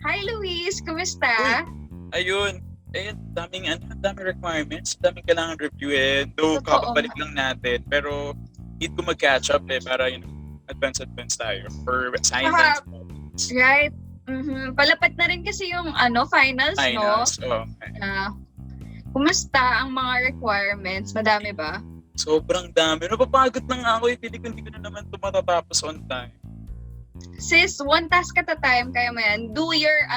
Hi, Luis! Uy, Kumusta? ayun. Daming requirements, daming kailangan reviewin. Though, Totoo. kakabalik lang natin. Pero, need ko mag-catch up para, advance tayo. For assignments, Tsaka, right? Palapit na rin kasi yung finals, no? finals. Oh, Ah, kumusta ang mga requirements? Madami ba? sobrang dami. Napapagod lang ako. Feeling ko hindi ko na naman ito matatapos on time. Sis, one task at a time, kaya mo yan. Do your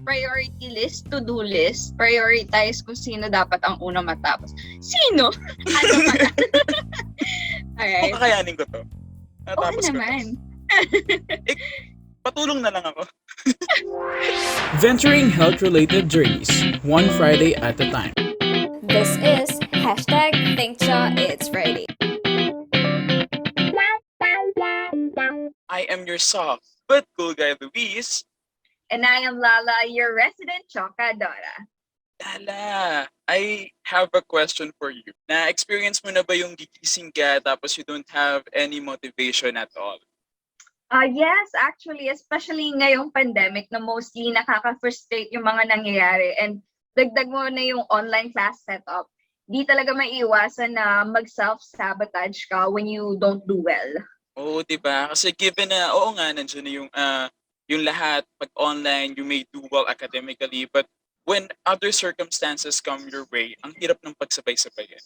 priority list, to-do list. Prioritize kung sino dapat ang una matapos. Sino? Ano ba? Kung Alright. kakayanin ko to. Oo Natapos ko to. naman. Patulong na lang ako. Venturing health-related journeys, one Friday at a time. This is #ThinkShaw It's Friday. I am your soft but cool guy, Luis. And I am Lala, your resident chocadora. Lala, I have a question for you. Na-experience mo na ba yung gigising ka tapos you don't have any motivation at all? Yes, actually, especially ngayong pandemic na mostly nakaka-frustrate yung mga nangyayari and dagdag mo na yung online class setup. Di talaga maiiwasan na mag-self-sabotage ka when you don't do well. Oo, diba? Kasi given na, oo nga, nandiyan na yung lahat, pag online, you may do well academically, but when other circumstances come your way, ang hirap ng pagsabay-sabayin.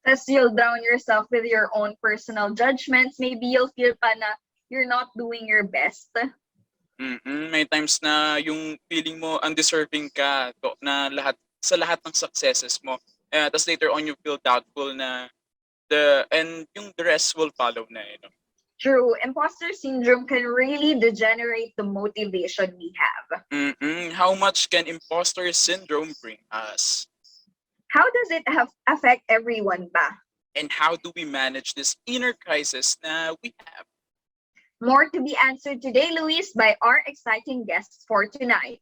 Tapos you'll drown yourself with your own personal judgments. Maybe you'll feel pa na you're not doing your best. May times na yung feeling mo undeserving ka na sa lahat ng successes mo. Tapos later on you feel doubtful na the rest will follow na. True, imposter syndrome can really degenerate the motivation we have. How much can imposter syndrome bring us? How does it affect everyone ba? And how do we manage this inner crisis na we have? More to be answered today, Luis, by our exciting guests for tonight.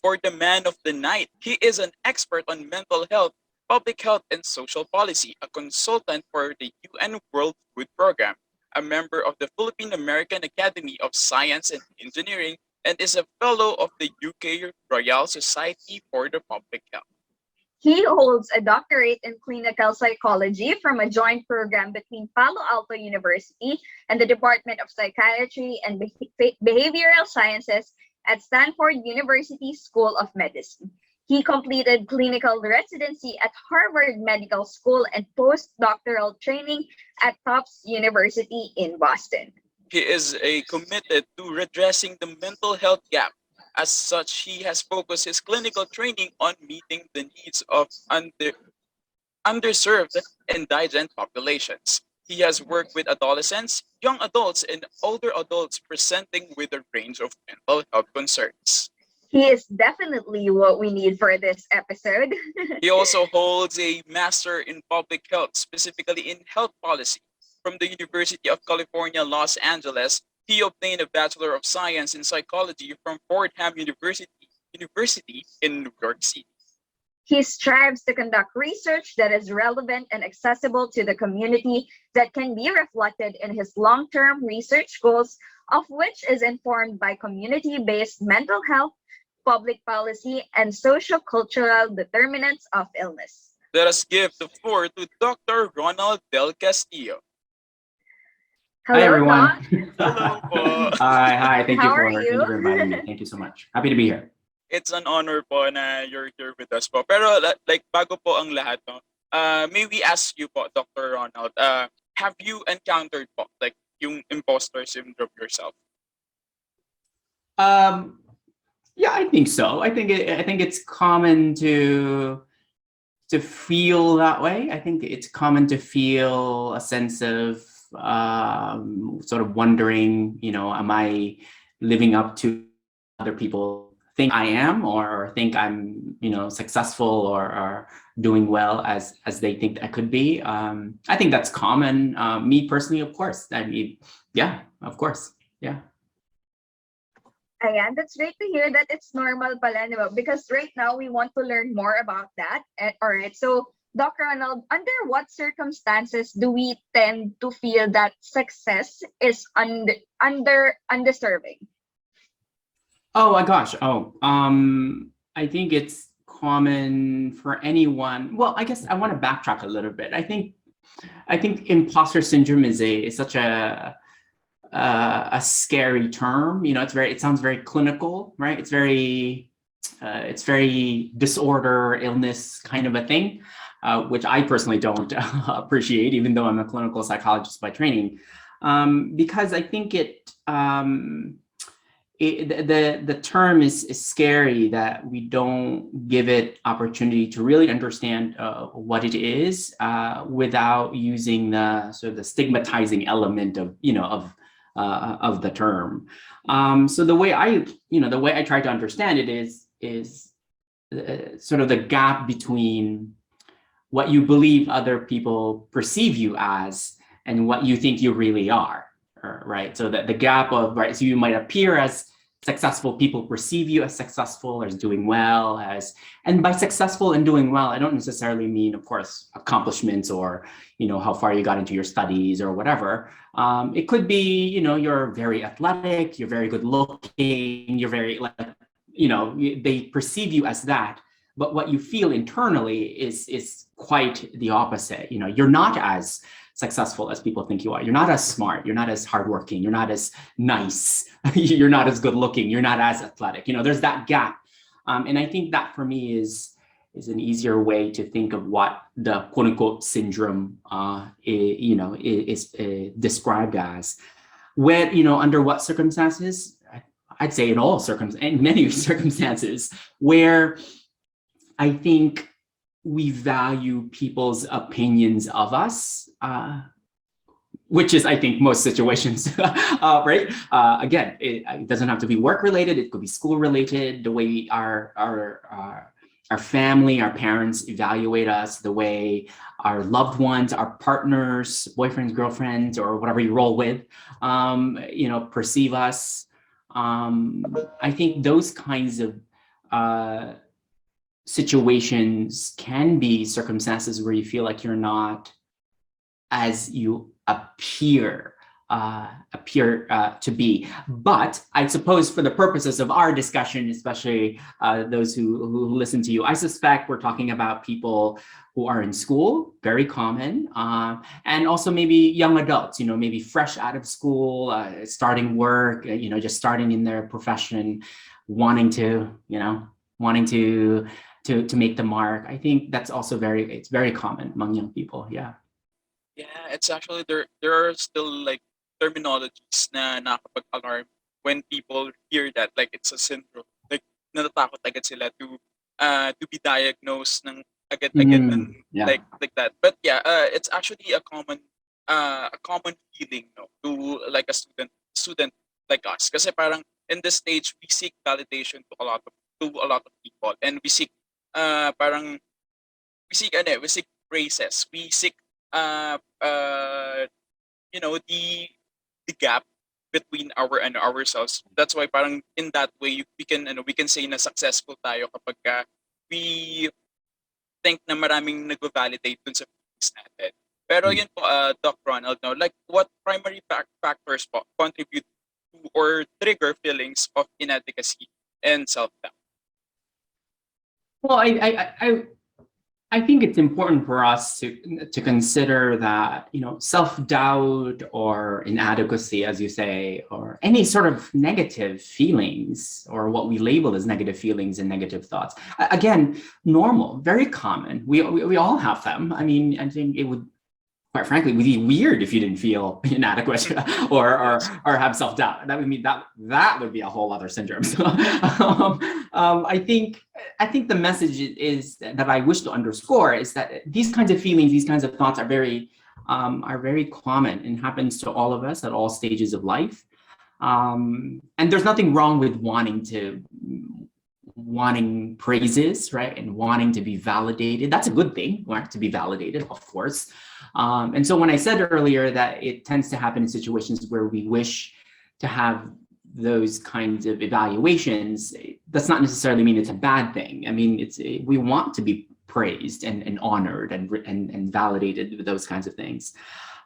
For the man of the night, he is an expert on mental health, public health, and social policy, a consultant for the UN World Food Program, a member of the Philippine American Academy of Science and Engineering, and is a fellow of the UK Royal Society for the Public Health. He holds a doctorate in clinical psychology from a joint program between Palo Alto University and the Department of Psychiatry and Behavioral Sciences at Stanford University School of Medicine. He completed clinical residency at Harvard Medical School and postdoctoral training at Tufts University in Boston. He is committed to redressing the mental health gap. As such, he has focused his clinical training on meeting the needs of underserved and indigent populations. He has worked with adolescents, young adults, and older adults presenting with a range of mental health concerns. He is definitely what we need for this episode. He also holds a Master in Public Health, specifically in Health Policy. From the University of California, Los Angeles, he obtained a Bachelor of Science in Psychology from Fordham University in New York City. He strives to conduct research that is relevant and accessible to the community that can be reflected in his long-term research goals, of which is informed by community-based mental health, public policy, and social-cultural determinants of illness. Let us give the floor to Dr. Ronald Del Castillo. Hello, Hi, everyone. Hello po. Hi. Thank How you are for you? inviting me. Thank you so much. Happy to be here. It's an honor po na you're here with us po. Pero like bago po ang lahat, no, may we ask you po, Dr. Ronald, have you encountered po like yung imposter syndrome yourself? Yeah, I think so. I think it's common to feel that way. I think it's common to feel a sense of sort of wondering, am I living up to other people think I am, or think I'm, successful or doing well as they think I could be. I think that's common. Me personally, of course. I mean, yeah, of course. Yeah. Ayan, that's great to hear that it's normal pala, di ba? Because right now we want to learn more about that. All right, so Dr. Ronald, under what circumstances do we tend to feel that success is undeserving? Oh my gosh. I think it's common for anyone. Well, I guess I want to backtrack a little bit. I think imposter syndrome is such a scary term. You know, it sounds very clinical, right? It's very disorder, illness kind of a thing, which I personally don't appreciate, even though I'm a clinical psychologist by training, because I think the term is scary that we don't give it opportunity to really understand what it is without using the sort of the stigmatizing element of the term. So the way I try to understand it is sort of the gap between what you believe other people perceive you as and what you think you really are, right? So that the gap of, right, so you might appear as successful, people perceive you as successful, as doing well, and by successful and doing well, I don't necessarily mean, of course, accomplishments or, how far you got into your studies or whatever. It could be, you're very athletic, you're very good looking, you're very, they perceive you as that. But what you feel internally is quite the opposite. You're not as successful as people think you are. You're not as smart. You're not as hardworking. You're not as nice. You're not as good looking. You're not as athletic. There's that gap. And I think that for me is an easier way to think of what the quote unquote syndrome is described as. When, under what circumstances? I'd say in many circumstances where I think we value people's opinions of us, which is, I think, most situations, right? Again, it doesn't have to be work related. It could be school related. The way our family, our parents evaluate us, the way our loved ones, our partners, boyfriends, girlfriends, or whatever you roll with, perceive us. I think those kinds of situations can be circumstances where you feel like you're not as you appear to be. But I suppose for the purposes of our discussion, especially those who listen to you, I suspect we're talking about people who are in school, very common, and also maybe young adults, maybe fresh out of school, starting work, just starting in their profession, wanting to make the mark. I think that's also it's very common among young people. Yeah. Yeah, it's actually there are still like terminologies na nakakapag-alarm when people hear that, like it's a syndrome. Like natatakot agad sila to be diagnosed ng agad-agad and Yeah. like that. But yeah, it's actually a common feeling, no, to like a student like us. Kasi parang in this stage we seek validation to a lot of people, and we seek parang we seek praises. We seek uh the gap between ourselves. That's why parang in that way we can say na successful tayo kapag we think na maraming nagva-validate dun sa feelings natin. Pero yun po, Doc Ronald, no, like what primary factors po contribute to or trigger feelings of inadequacy and self-doubt? Well, I think it's important for us to consider that, self-doubt or inadequacy, as you say, or any sort of negative feelings or what we label as negative feelings and negative thoughts. Again, normal, very common. We all have them. I mean, I think it would, quite frankly, would be weird if you didn't feel inadequate or have self-doubt. That would mean that would be a whole other syndrome. So, I think the message is that I wish to underscore is that these kinds of feelings, these kinds of thoughts are very common and happens to all of us at all stages of life. And there's nothing wrong with wanting praises, right? And wanting to be validated. That's a good thing, want to be validated, of course. And so when I said earlier that it tends to happen in situations where we wish to have those kinds of evaluations, that's not necessarily mean it's a bad thing. I mean, we want to be praised and honored and validated with those kinds of things.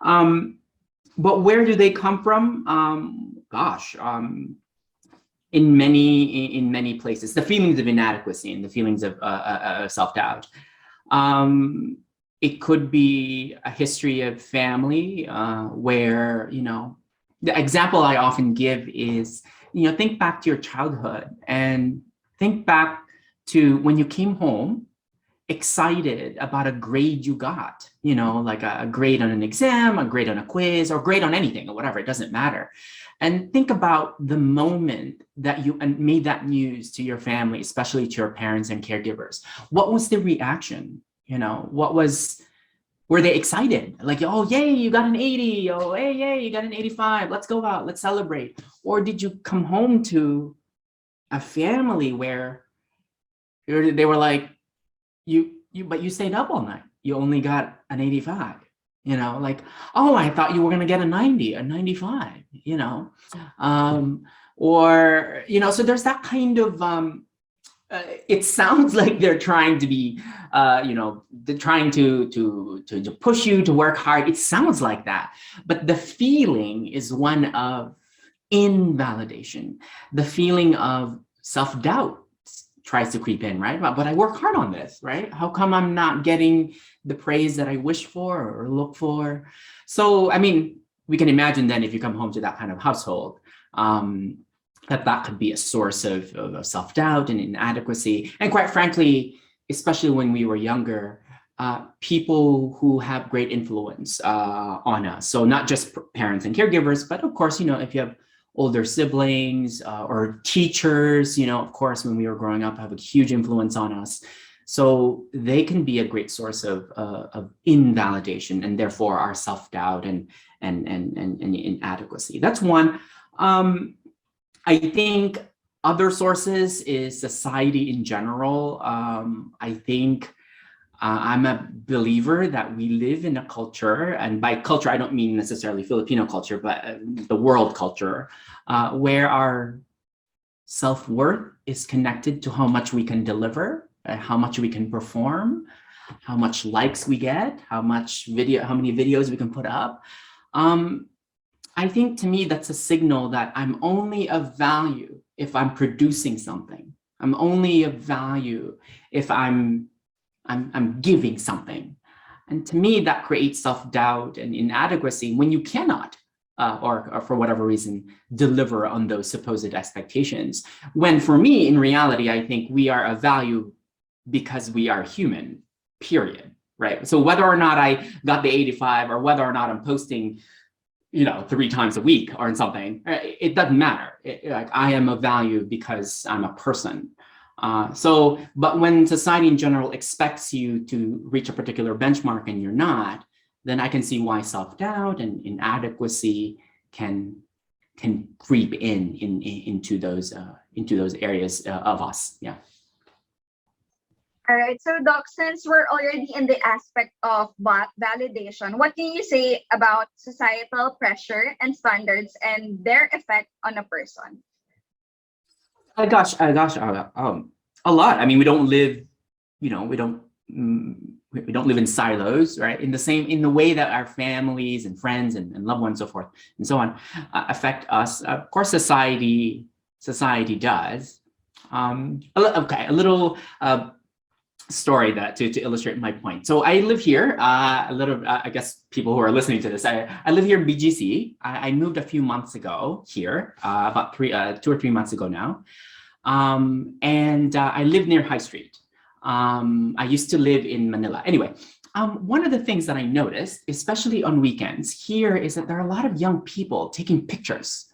But where do they come from? in many places, the feelings of inadequacy and the feelings of self-doubt. It could be a history of family where, the example I often give is, think back to your childhood and think back to when you came home excited about a grade you got, like a grade on an exam, a grade on a quiz, or grade on anything or whatever, it doesn't matter. And think about the moment that you made that news to your family, especially to your parents and caregivers. What was the reaction? Were they excited? Like, oh, yay, you got an 80. Oh, hey, yay, you got an 85. Let's go out, let's celebrate. Or did you come home to a family where they were like, but you stayed up all night. You only got an 85, like, oh, I thought you were going to get a 90, a 95, so there's that kind of, it sounds like they're trying to be, they're trying to push you to work hard. It sounds like that, but the feeling is one of invalidation. The feeling of self-doubt tries to creep in, right? But I work hard on this, right? How come I'm not getting the praise that I wish for or look for? So, I mean, we can imagine then if you come home to that kind of household, that could be a source of self-doubt and inadequacy. And quite frankly, especially when we were younger, people who have great influence on us. So not just parents and caregivers, but of course, if you have older siblings or teachers, of course, when we were growing up, have a huge influence on us. So they can be a great source of invalidation and therefore our self-doubt and inadequacy. That's one. I think other sources is society in general. I think I'm a believer that we live in a culture, and by culture, I don't mean necessarily Filipino culture, but the world culture, where our self-worth is connected to how much we can deliver, how much we can perform, how much likes we get, how many videos we can put up. I think to me, that's a signal that I'm only of value if I'm producing something. I'm only of value if I'm giving something. And to me, that creates self-doubt and inadequacy when you cannot, or for whatever reason, deliver on those supposed expectations. When for me, in reality, I think we are of value because we are human, period, right? So whether or not I got the 85 or whether or not I'm posting 3 times a week or something, it doesn't matter. Like I am of value because I'm a person. But when society in general expects you to reach a particular benchmark and you're not, then I can see why self-doubt and inadequacy can creep into those areas of us. Yeah. All right, so Doc, since we're already in the aspect of validation, what can you say about societal pressure and standards and their effect on a person? A lot. I mean, we don't live, we don't live in silos, right? In the way that our families and friends and loved ones, so forth and so on, affect us. Of course, society does. A little story that to illustrate my point. So I live here. I guess people who are listening to this, I live here in BGC. I moved a few months ago here, about 2 or 3 months ago now. And I live near High Street. I used to live in Manila. Anyway, one of the things that I noticed, especially on weekends here, is that there are a lot of young people taking pictures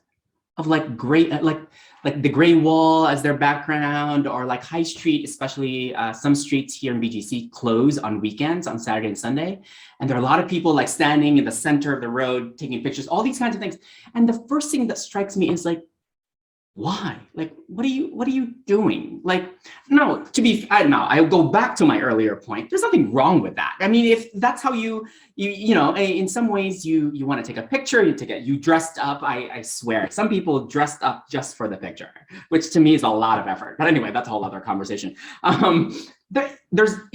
of like the gray wall as their background, or like High Street, especially some streets here in BGC close on weekends, on Saturday and Sunday. And there are a lot of people like standing in the center of the road, taking pictures, all these kinds of things. And the first thing that strikes me is like, why? Like, what are you doing? Like, no, I'll go back to my earlier point. There's nothing wrong with that. I mean, if that's how you in some ways you want to take a picture, you dressed up. I swear, some people dressed up just for the picture, which to me is a lot of effort. But anyway, that's a whole other conversation. Is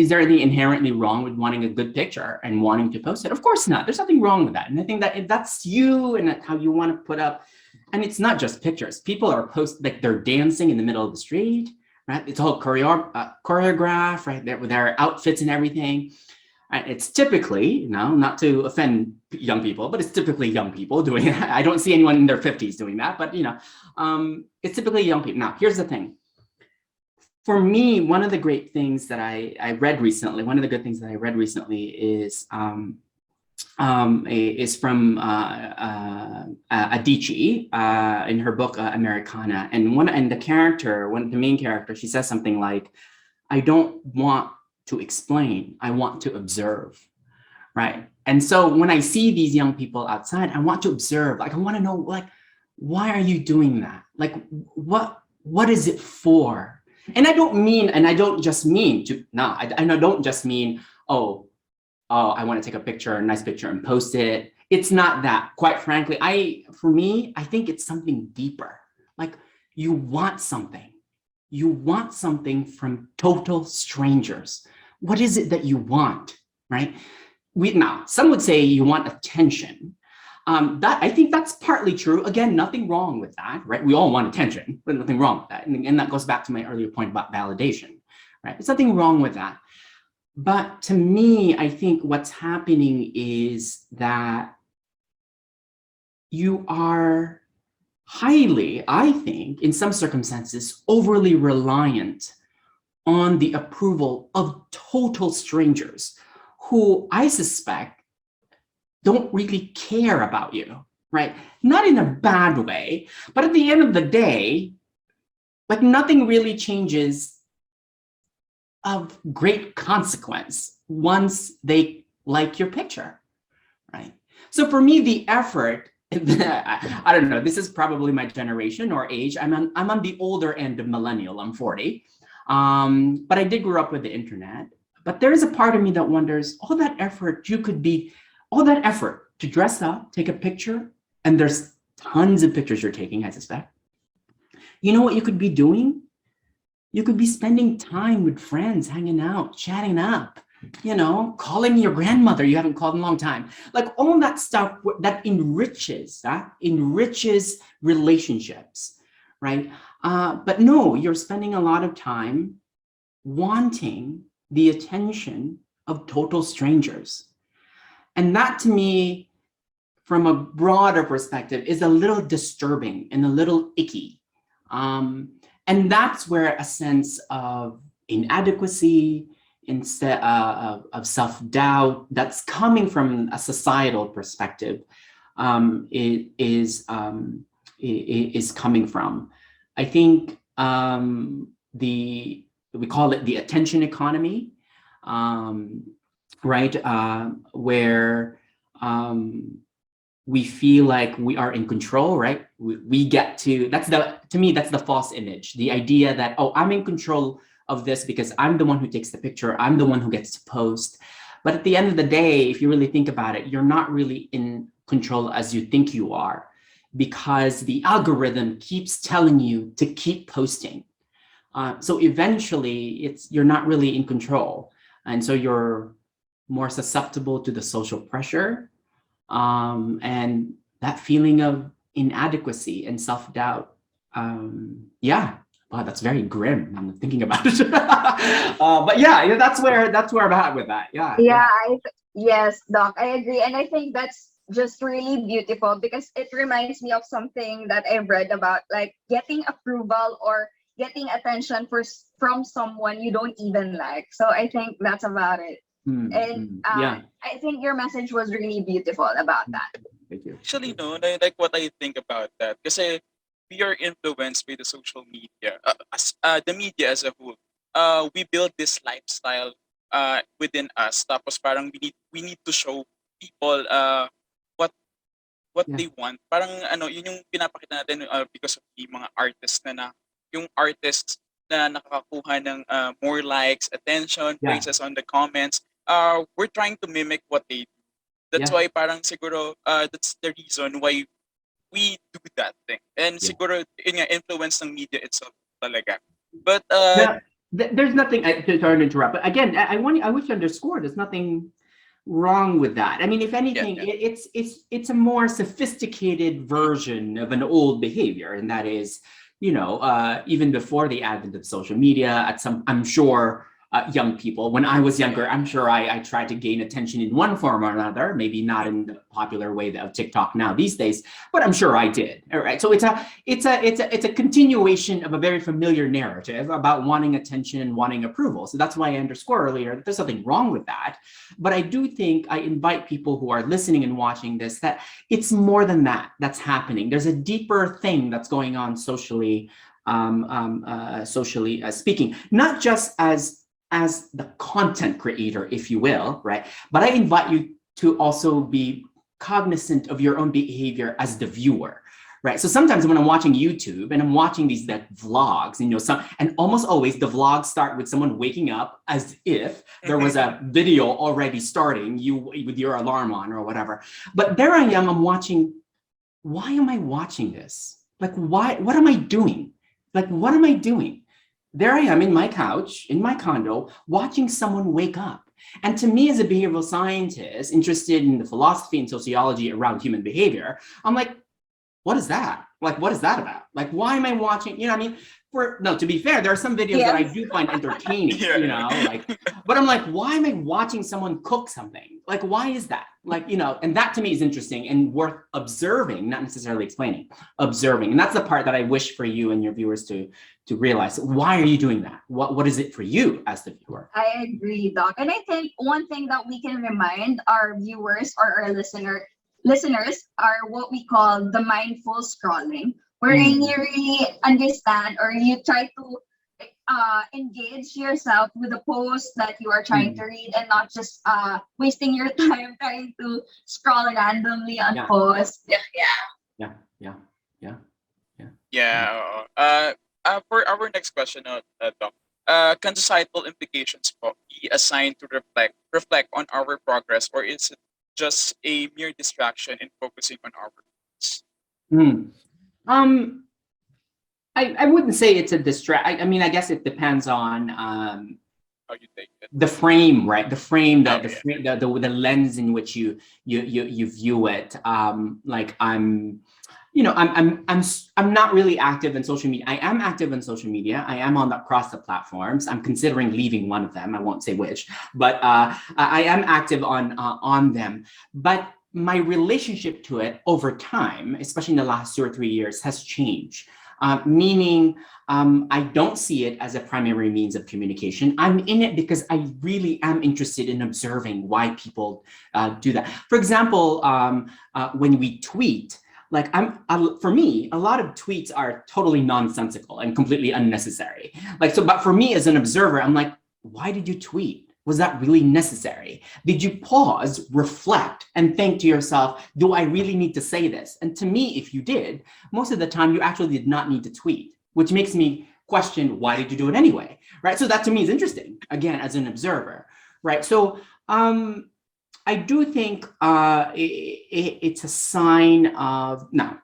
there anything inherently wrong with wanting a good picture and wanting to post it? Of course not. There's nothing wrong with that. And I think that if that's you and how you want to put up And it's not just pictures. People are like they're dancing in the middle of the street, right? It's all choreographed, right? With their outfits and everything. Right? It's typically, not to offend young people, but it's typically young people doing it. I don't see anyone in their 50s doing that, but it's typically young people. Now, here's the thing. For me, one of the great things that I read recently, one of the good things that I read recently is from Adichie in her book Americana, and the main character, she says something like, "I don't want to explain, I want to observe," right? And so when I see these young people outside, I want to observe. Like I want to know, like, why are you doing that? Like, what is it for? And I don't just mean, oh, I want to take a nice picture and post it. It's not that. Quite frankly, for me, I think it's something deeper. Like you want something. You want something from total strangers. What is it that you want, right? Now, some would say you want attention. That I think that's partly true. Again, nothing wrong with that, right? We all want attention, but nothing wrong with that. And that goes back to my earlier point about validation, right? There's nothing wrong with that. But to me, I think what's happening is that you are highly, I think, in some circumstances, overly reliant on the approval of total strangers who I suspect don't really care about you, right? Not in a bad way, but at the end of the day, like nothing really changes of great consequence once they like your picture, right? So for me, the effort, I don't know, this is probably my generation or age. I'm on the older end of millennial, I'm 40. But I did grow up with the internet. But there is a part of me that wonders, all that effort to dress up, take a picture, and there's tons of pictures you're taking, I suspect. You know what you could be doing? You could be spending time with friends, hanging out, chatting up, calling your grandmother you haven't called in a long time. Like all that stuff that enriches relationships, right? But no, you're spending a lot of time wanting the attention of total strangers. And that to me, from a broader perspective, is a little disturbing and a little icky. And that's where a sense of inadequacy, instead of self-doubt that's coming from a societal perspective is coming from. I think we call it the attention economy, right? Where we feel like we are in control, right? We get to me, that's the false image. The idea that, oh, I'm in control of this because I'm the one who takes the picture. I'm the one who gets to post. But at the end of the day, if you really think about it, you're not really in control as you think you are, because the algorithm keeps telling you to keep posting. So eventually you're not really in control. And so you're more susceptible to the social pressure and that feeling of inadequacy and self-doubt. Yeah, wow, that's very grim. I'm thinking about it. But yeah, that's where I'm at with that. Yeah. Yes, Doc, I agree. And I think that's just really beautiful because it reminds me of something that I've read about, like getting approval or getting attention from someone you don't even like. So I think that's about it. I think your message was really beautiful about that. Thank you. Actually, no, like what I think about that, kasi we are influenced by the social media, the media as a whole. We build this lifestyle within us. Tapos parang we need to show people what they want. Parang yun yung pinapakita natin because of the mga artists yung artists na nakakakuha ng more likes, attention, praises on the comments. We're trying to mimic what they do. That's why parang siguro that's the reason why we do that thing. And siguro yun nga, influence ng media itself talaga. But there's nothing, sorry to interrupt, but again, I wish to underscore there's nothing wrong with that. I mean, if anything, Yeah. it's a more sophisticated version of an old behavior, and that is, even before the advent of social media, I'm sure young people, when I was younger, I'm sure I tried to gain attention in one form or another, maybe not in the popular way of TikTok now these days, but I'm sure I did. All right. So it's a continuation of a very familiar narrative about wanting attention and wanting approval. So that's why I underscore earlier that there's nothing wrong with that. But I do think I invite people who are listening and watching this that it's more than that that's happening. There's a deeper thing that's going on socially, socially speaking, not just as the content creator, if you will, right? But I invite you to also be cognizant of your own behavior as the viewer, right? So sometimes when I'm watching YouTube and I'm watching these vlogs, and almost always the vlogs start with someone waking up as if there was a video already starting, you with your alarm on or whatever. But there I am, I'm watching. Why am I watching this? Like, why? What am I doing? Like, what am I doing? There I am in my couch, in my condo, watching someone wake up. And to me, as a behavioral scientist interested in the philosophy and sociology around human behavior, I'm like, what is that? Like, what is that about? Like, why am I watching? You know what I mean? To be fair, there are some videos that I do find entertaining, but I'm like, why am I watching someone cook something? Like, why is that? Like, and that to me is interesting and worth observing, not necessarily explaining, observing. And that's the part that I wish for you and your viewers to realize. Why are you doing that? What is it for you as the viewer? I agree, Doc. And I think one thing that we can remind our viewers or our listeners are what we call the mindful scrolling, wherein you really understand or you try to engage yourself with the post that you are trying to read and not just wasting your time trying to scroll randomly on posts. For our next question, Doc, can societal implications be assigned to reflect on our progress, or is it just a mere distraction in focusing on our goals? I wouldn't say it's a I mean, I guess it depends on how you take it. The frame, right? The frame, the lens in which you view it. Like I'm not really active in social media. I am active in social media. I am across the platforms. I'm considering leaving one of them. I won't say which, but I am active on them. But my relationship to it over time, especially in the last 2 or 3 years, has changed. Meaning I don't see it as a primary means of communication. I'm in it because I really am interested in observing why people do that. For example, when we tweet, like for me, a lot of tweets are totally nonsensical and completely unnecessary. But for me as an observer, I'm like, why did you tweet? Was that really necessary? Did you pause, reflect, and think to yourself, do I really need to say this? And to me, if you did, most of the time you actually did not need to tweet, which makes me question, why did you do it anyway? Right? So that to me is interesting, again, as an observer, right? So I do think it's a sign of, now,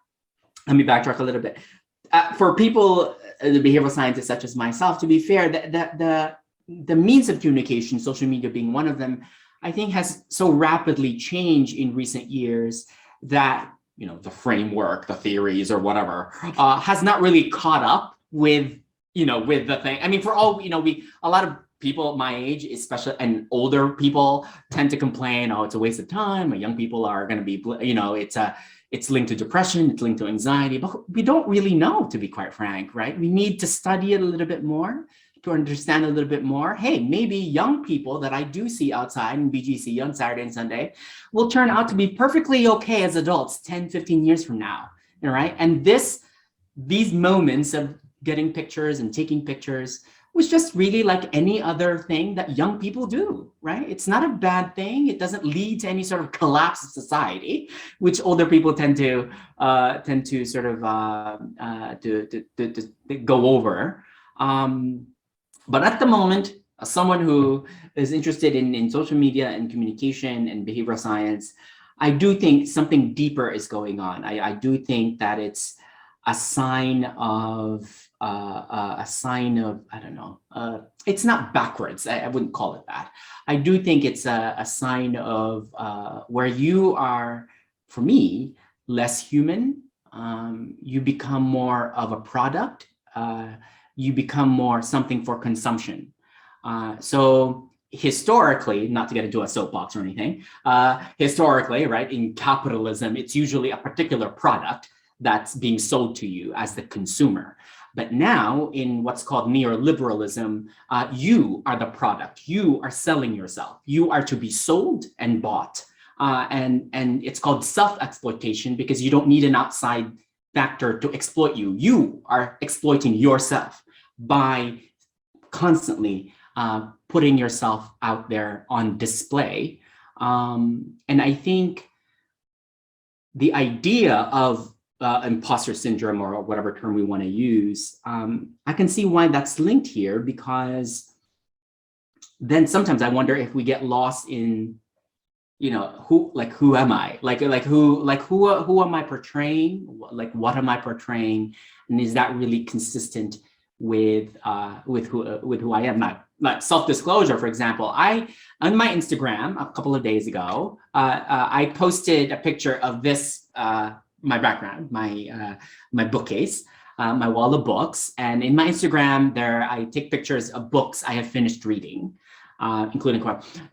let me backtrack a little bit. For people, the behavioral scientists such as myself, to be fair, the means of communication, social media being one of them, I think has so rapidly changed in recent years that, the framework, the theories or whatever, has not really caught up with the thing. I mean, for all, a lot of people my age, especially, and older people tend to complain, oh, it's a waste of time. Young people are going to be, it's linked to depression, it's linked to anxiety, but we don't really know, to be quite frank, right? We need to study it a little bit more to understand a little bit more. Hey, maybe young people that I do see outside in BGC on Saturday and Sunday will turn out to be perfectly okay as adults 10, 15 years from now, all right? And these moments of getting pictures and taking pictures was just really like any other thing that young people do, right? It's not a bad thing. It doesn't lead to any sort of collapse of society, which older people tend to sort of to go over. But at the moment, as someone who is interested in social media and communication and behavioral science, I do think something deeper is going on. I do think that a sign of I don't know. It's not backwards. I wouldn't call it that. I do think it's a sign of where you are, for me, less human. You become more of a product. You become more something for consumption. So historically, not to get into a soapbox or anything, historically, right, in capitalism, it's usually a particular product that's being sold to you as the consumer. But now in what's called neoliberalism, you are the product. You are selling yourself. You are to be sold and bought. And it's called self-exploitation because you don't need an outside factor to exploit you. You are exploiting yourself by constantly putting yourself out there on display. And I think the idea of imposter syndrome, or whatever term we want to use, I can see why that's linked here, because then sometimes I wonder if we get lost in, you know, who am I? Who am I portraying? Like, what am I portraying? And is that really consistent with who I am? Like self-disclosure, for example, on my Instagram a couple of days ago, I posted a picture of this, my background, my bookcase, my wall of books. And in my Instagram there, I take pictures of books I have finished reading, including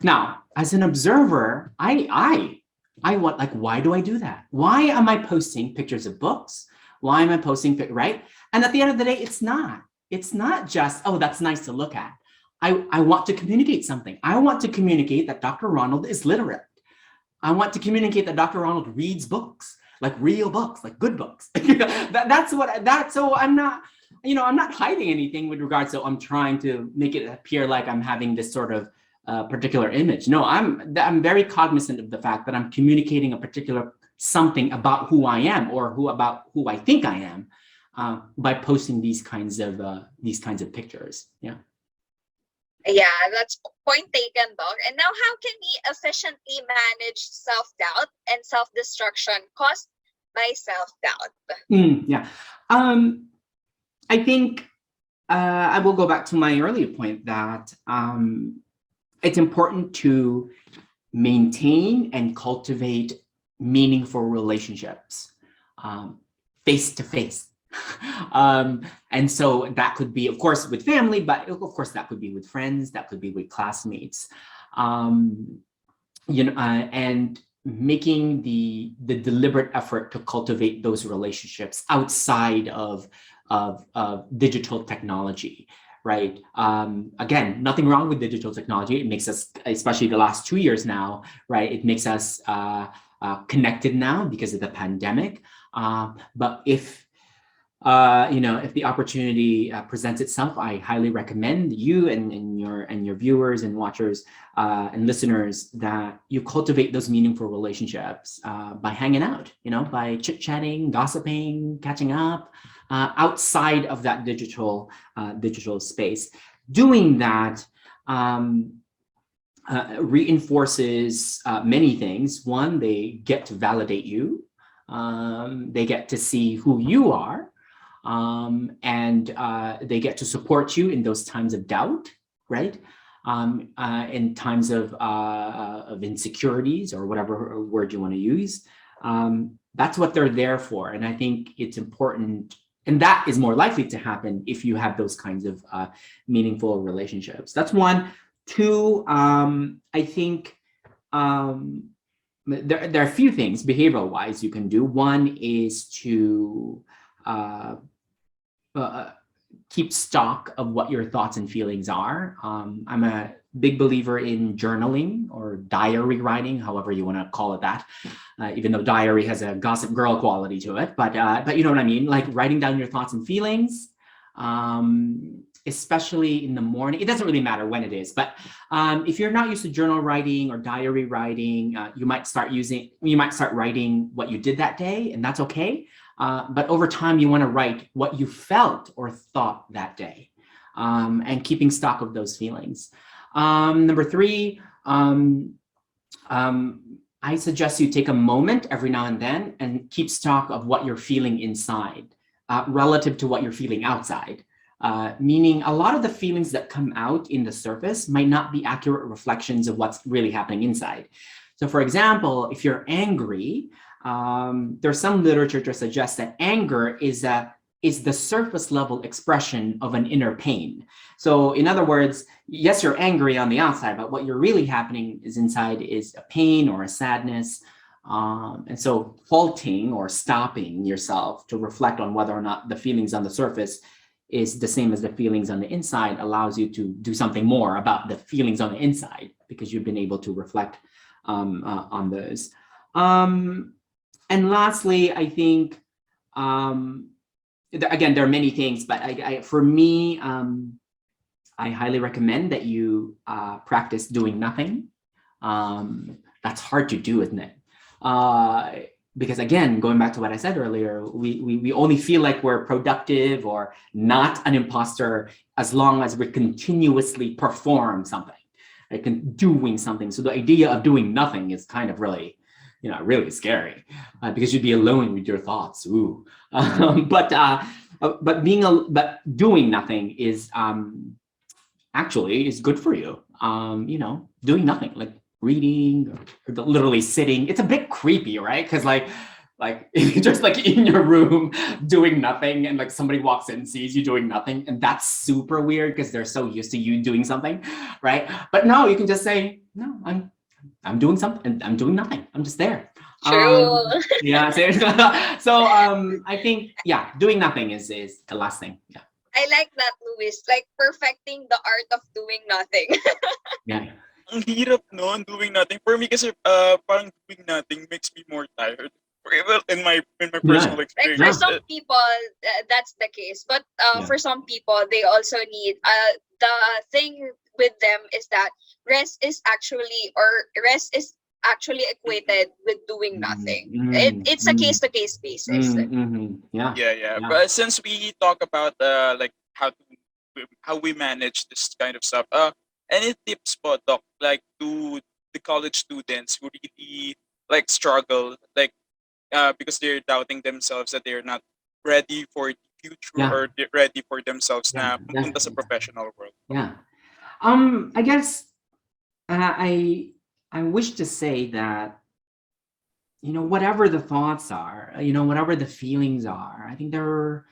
now, as an observer, I want, like, why do I do that? Why am I posting pictures of books? Why am I posting, right? And at the end of the day, it's not just, oh, that's nice to look at. I want to communicate something. I want to communicate that Dr. Ronald is literate. I want to communicate that Dr. Ronald reads books, like real books, like good books. So I'm not, I'm not hiding anything with regards to, I'm trying to make it appear like I'm having this sort of particular image. No, I'm very cognizant of the fact that I'm communicating a particular something about who I am, or about who I think I am, by posting these kinds of pictures. Yeah. Yeah, that's point taken, Doc. And now, how can we efficiently manage self-doubt and self-destruction caused by self-doubt? Yeah. I think I will go back to my earlier point that it's important to maintain and cultivate meaningful relationships face to face. And so that could be, of course, with family, but of course that could be with friends, that could be with classmates, and making the deliberate effort to cultivate those relationships outside of digital technology, right? Again, nothing wrong with digital technology. It makes us, especially the last 2 years now, right? It makes us connected now because of the pandemic. But if the opportunity presents itself, I highly recommend you and your viewers and watchers and listeners that you cultivate those meaningful relationships by hanging out, by chit-chatting, gossiping, catching up outside of that digital space. Doing that reinforces many things. One, they get to validate you. They get to see who you are. And they get to support you in those times of doubt, right? In times of insecurities, or whatever word you want to use. That's what they're there for. And I think it's important, and that is more likely to happen if you have those kinds of meaningful relationships. That's one. Two, I think there are a few things behavioral wise you can do. One is to keep stock of what your thoughts and feelings are. I'm a big believer in journaling or diary writing, however you want to call it that, even though diary has a Gossip Girl quality to it, but you know what I mean, like writing down your thoughts and feelings, especially in the morning. It doesn't really matter when it is, but if you're not used to journal writing or diary writing, you might start writing what you did that day, and that's okay. But over time, you want to write what you felt or thought that day, and keeping stock of those feelings. Number three, I suggest you take a moment every now and then and keep stock of what you're feeling inside. relative to what you're feeling outside. Meaning a lot of the feelings that come out in the surface might not be accurate reflections of what's really happening inside. So for example, if you're angry, there's some literature to suggest that anger is the surface level expression of an inner pain. So in other words, yes, you're angry on the outside, but what you're really happening is inside is a pain or a sadness. And so halting or stopping yourself to reflect on whether or not the feelings on the surface is the same as the feelings on the inside allows you to do something more about the feelings on the inside because you've been able to reflect on those. And lastly, I think, again, there are many things, but for me, I highly recommend that you practice doing nothing. That's hard to do, isn't it? Because again, going back to what I said earlier, we only feel like we're productive or not an imposter as long as we continuously perform something, like doing something. So the idea of doing nothing is kind of really, really scary because you'd be alone with your thoughts. Ooh, but doing nothing is actually is good for you. Doing nothing, like reading or literally sitting. It's a bit creepy, right? Because like you're just like in your room doing nothing, and like somebody walks in and sees you doing nothing, and that's super weird because they're so used to you doing something, right? But no, you can just say, no, I'm doing something. I'm doing nothing. I'm just there. True. Yeah. So I think doing nothing is the last thing. Yeah. I like that, Luis. Like perfecting the art of doing nothing. Yeah. Ang hirap noon, doing nothing. For me kasi parang doing nothing makes me more tired. Well, in my personal Like experience. for some people, that's the case. But for some people, they also need the thing with them is that rest is actually equated with doing nothing. It's a case-to-case basis. Yeah. Yeah. But since we talk about like how we manage this kind of stuff, any tips po, Doc, like to the college students who really like struggle, like because they're doubting themselves that they're not ready for the future or they're ready for themselves na pumunta sa professional world. Yeah. I guess I wish to say that, whatever the thoughts are, whatever the feelings are, I think you're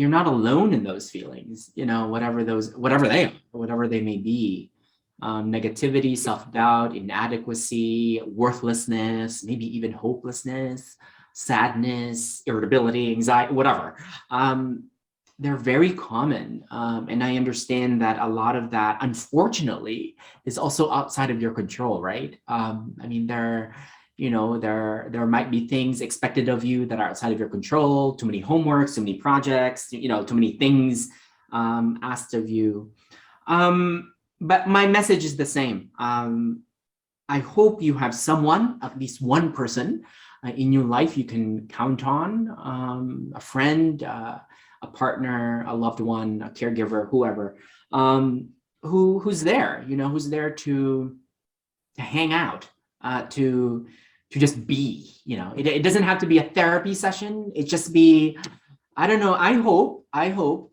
not alone in those feelings, whatever they may be. Negativity, self-doubt, inadequacy, worthlessness, maybe even hopelessness, sadness, irritability, anxiety, whatever. They're very common. And I understand that a lot of that, unfortunately, is also outside of your control, right? I mean, there might be things expected of you that are outside of your control, too many homeworks, too many projects, too many things asked of you. But my message is the same. I hope you have someone, at least one person in your life you can count on, a friend, a partner, a loved one, a caregiver, whoever, who's there, who's there to hang out, to just be, it doesn't have to be a therapy session. It just be, I don't know. I hope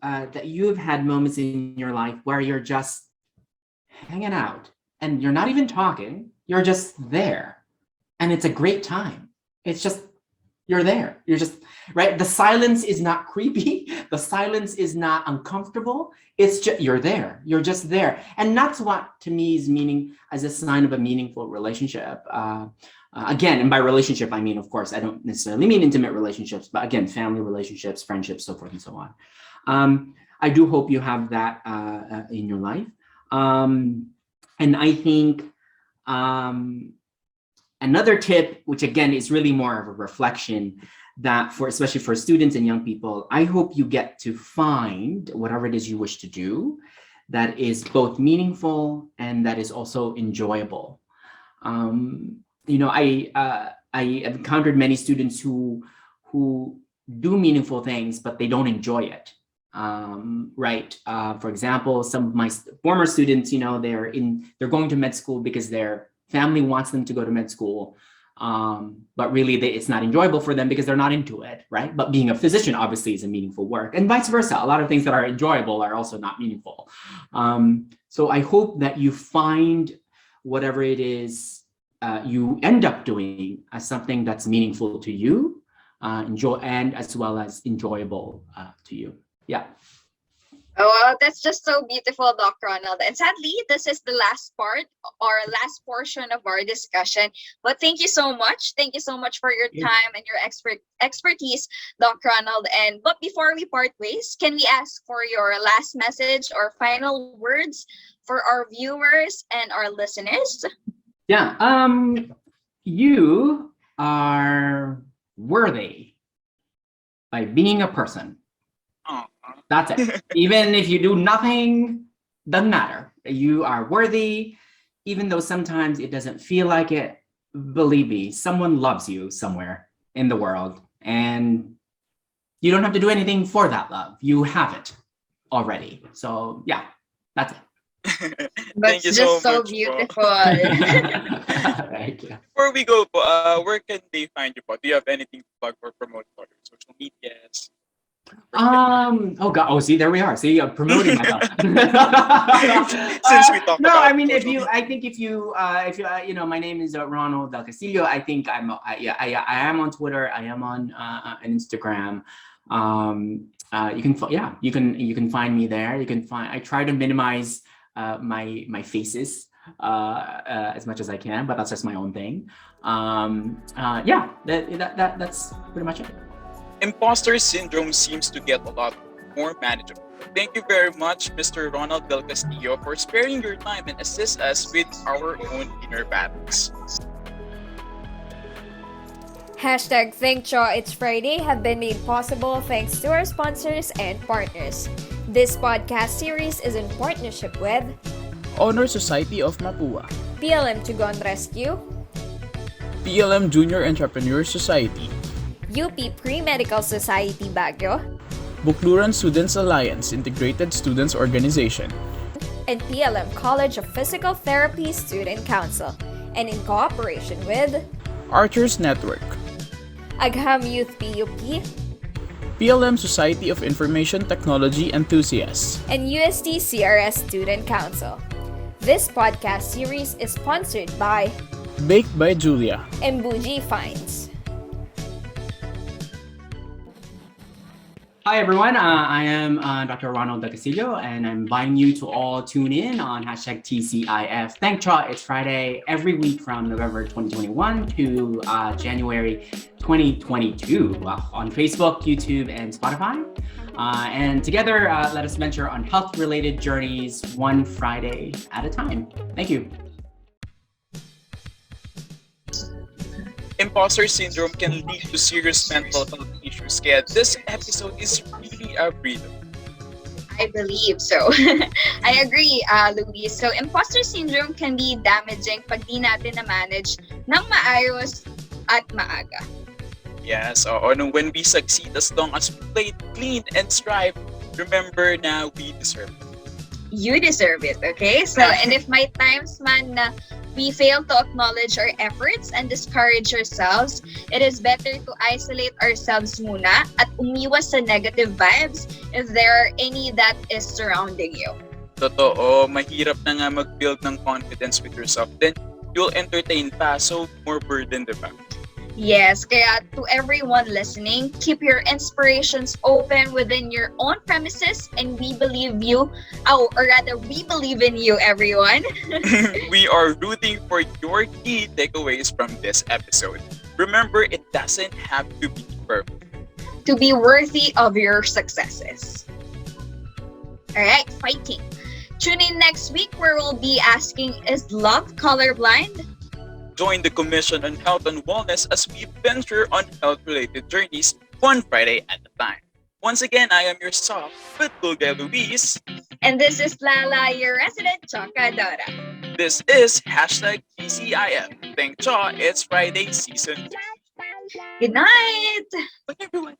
that you've had moments in your life where you're just hanging out and you're not even talking, you're just there. And it's a great time. It's just, you're there. You're just, right? The silence is not creepy. The silence is not uncomfortable. It's just, you're there. You're just there. And that's what to me is meaning as a sign of a meaningful relationship. Again, and by relationship, I mean, of course, I don't necessarily mean intimate relationships, but again, family relationships, friendships, so forth and so on. I do hope you have that in your life. And I think another tip, which again is really more of a reflection, that especially for students and young people, I hope you get to find whatever it is you wish to do that is both meaningful and that is also enjoyable. I have encountered many students who do meaningful things, but they don't enjoy it. Right. For example, some of my former students, they're going to med school because their family wants them to go to med school. but really it's not enjoyable for them because they're not into it, right? But being a physician obviously is a meaningful work, and vice versa. A lot of things that are enjoyable are also not meaningful. So I hope that you find whatever it is you end up doing as something that's meaningful to you, enjoy, and as well as enjoyable to you. Yeah. Oh, that's just so beautiful, Dr. Ronald. And sadly, this is the last part or last portion of our discussion. But thank you so much. Thank you so much for your time and your expertise, Dr. Ronald. But before we part ways, can we ask for your last message or final words for our viewers and our listeners? Yeah. You are worthy by being a person. That's it. Even if you do nothing, doesn't matter. You are worthy, even though sometimes it doesn't feel like it. Believe me, someone loves you somewhere in the world, and you don't have to do anything for that love. You have it already. So yeah, that's it. That's just so beautiful. Thank you. Before we go, where can they find you? Do you have anything to plug or promote for your social medias? Oh god. Oh, see, there we are. See, promoting myself. Since we talked no, about I mean, social if you, my name is Ronald Del Castillo. I think I am on Twitter. I am on Instagram. You can find me there. I try to minimize my faces as much as I can, but that's just my own thing. That's pretty much it. Imposter Syndrome seems to get a lot more manageable. Thank you very much, Mr. Ronald Del Castillo, for sparing your time and assist us with our own inner battles. Hashtag Think Cho It's Friday have been made possible thanks to our sponsors and partners. This podcast series is in partnership with Honor Society of Mapua, PLM Tugon Rescue, PLM Junior Entrepreneur Society, UP Pre-Medical Society Baguio, Bukluran Students Alliance Integrated Students Organization, and PLM College of Physical Therapy Student Council, and in cooperation with Archers Network, Agham Youth PUP, PLM Society of Information Technology Enthusiasts, and UST CRS Student Council. This podcast series is sponsored by Baked by Julia, and Buji Finds. Hi everyone, I am Dr. Ronald Del Castillo, and I'm inviting you to all tune in on hashtag TCIF. Thank Cha, it's Friday every week from November 2021 to January 2022 on Facebook, YouTube, and Spotify. And together, let us venture on health-related journeys one Friday at a time. Thank you. Imposter syndrome can lead to serious mental health issues, kaya this episode is really a breather. I believe so. I agree, Louise. So, imposter syndrome can be damaging pag di natin na-manage ng maayos at maaga. Yes, when we succeed, as long as we play it clean and strive, remember na we deserve it. You deserve it, okay? So, and if may times man na we fail to acknowledge our efforts and discourage ourselves, it is better to isolate ourselves muna at umiwas sa negative vibes if there are any that is surrounding you. Totoo, mahirap na nga mag-build ng confidence with yourself. Then, you'll entertain pa, so more burden, diba? Yes, kaya to everyone listening, keep your inspirations open within your own premises, and we believe you, or rather, we believe in you, everyone. We are rooting for your key takeaways from this episode. Remember, it doesn't have to be perfect to be worthy of your successes. Alright, fighting. Tune in next week where we'll be asking, is love colorblind? Join the Commission on Health and Wellness as we venture on health-related journeys one Friday at a time. Once again, I am your soft but cool guy, Luis. And this is Lala, your resident Chocadora. This is hashtag TCIF. Thank Cha, it's Friday Season 2. Good night! Bye, everyone.